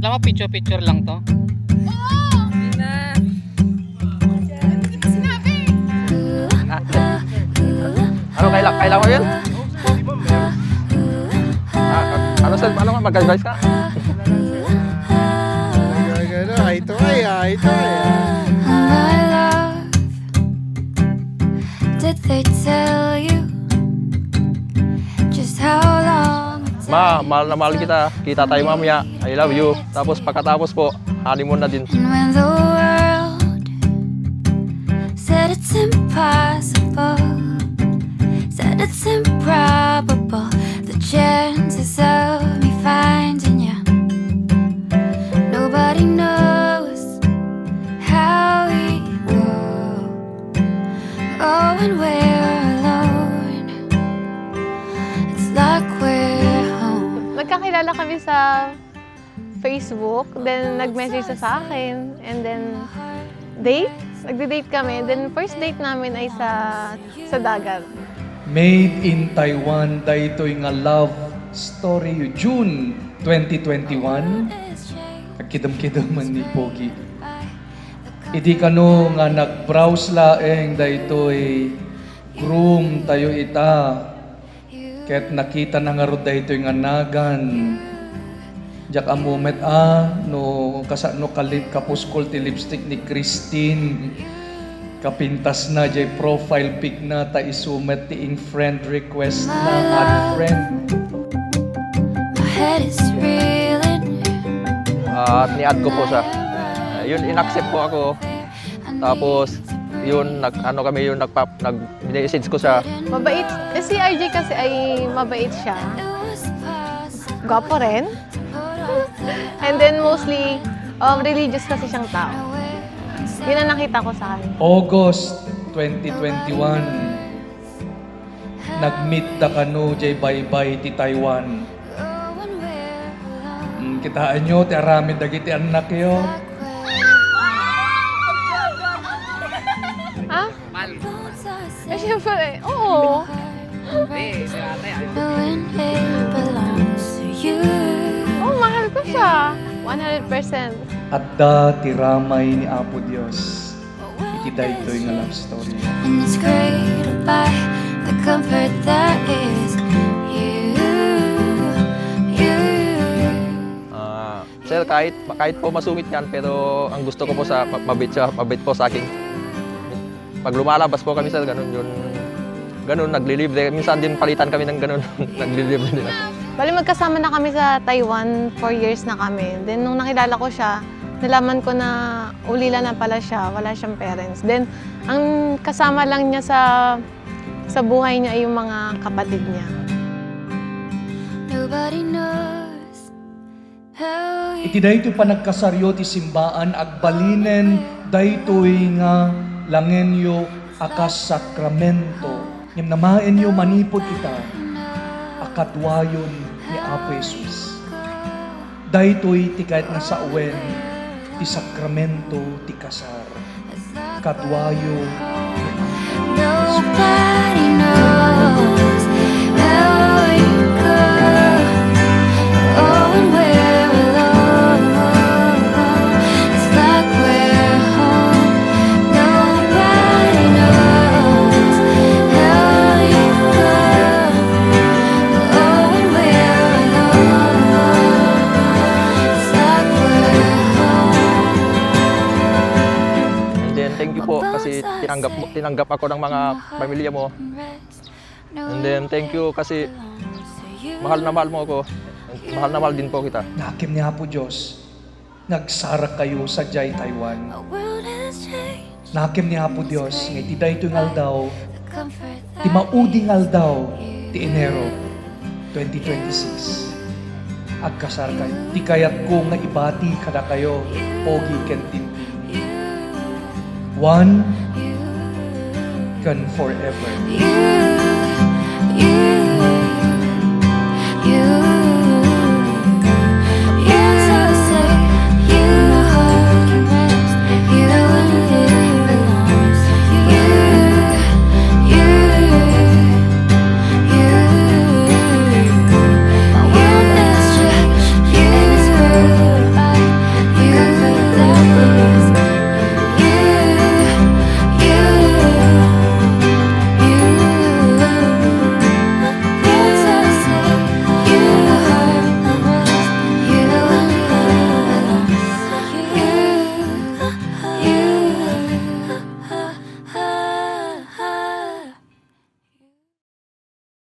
Kala mo picture-picture lang to. Hindi na. Hindi kita sinabi. Ano kailangan mo yun? Ano mag-advise ka? Ito ay. My love, did they tell you just how long it Mahal na mahal kita. Kita tayo mamaya. I love you. Tapos pagkatapos po, honeymoon na din. And when the world said it's impossible, said it's improbable, the chances of me finding you, nobody knows how we go. Oh, when we're alone, it's like we're home. Nagkakilala kami sa Facebook, then nag-message siya sa akin, and then date, nagde-date kami, then first date namin ay sa dagat. Made in Taiwan, daytoy nga love story June 2021. Nagkidam-kidam man ni Pogi. Idi kano nga nag-browse laeng daytoy groom tayo ita. Ket nakita na nga ro daytoy nga nagan. Jak a moment no kasano kalit kapuskol ti lipstick ni Christine. Kapintas na jay profile pic na ta isumet ti ing friend request na add friend. My head is reeling, At ni-add ko po siya. Yun, in-accept po ako. Tapos, yun, nag-message ko siya. Mabait, si RJ kasi ay mabait siya. it was possible. Gwapo rin. And then mostly, religious kasi siyang tao. Yun ang nakita ko sa kanya. August 2021, nag-meet da kano jay bye-bye ti Taiwan. Oh, when we're alone, Kitaan nyo, ti arami dagiti anak yo. Ah? both us Eh, syempre, oo. knowing it belongs to you. Oh, mahal ko siya. 100%. At da ti ramay ni Apo Dios. Iti daytoy nga love story. And it's created by the comfort that is you. Sir, kahit po masungit yan, pero ang gusto ko po sa mabait siya, mabait po sa akin. Pag lumalabas po kami sir, ganun, naglilibre. Minsan din palitan kami ng ganun, naglilibre din ako. Bali, magkasama na kami sa Taiwan, 4 years na kami. Then, nung nakilala ko siya, nalaman ko na ulila na pala siya, wala siyang parents. Then, ang kasama lang niya sa buhay niya ay yung mga kapatid niya. Nobody knows how you Iti daytoy pa nagkasaryo ti simbaan agbalinen daytoy nga langenyo akas sakramento. Ngem namaenyo manipod ita akadwayon ni Apo Jesus. Daytoy ti kahit nga sa uwen ti sakramento ti kasar. Kadwayo Nobody knows how you go. Oh, when we're alone, it's like we're home. Nobody knows how you go. Oh, when we're alone, it's like we're home. And then thank you po kasi tinanggap ako ng mga pamilya mo. And then thank you kasi mahal na mahal mo ako. Mahal na mahal din po kita. nakim ni Apo Diyos. Nagsara kayo sa Jai Taiwan. The world has changed. Nakim ni Apo Diyos nga iti daytoy nga aldaw The comfort ti mauding aldaw ti Enero 2026. Agkasar kayo. Ti kayat ko nga ibati kada kayo pogi ken tintin. One can forever. you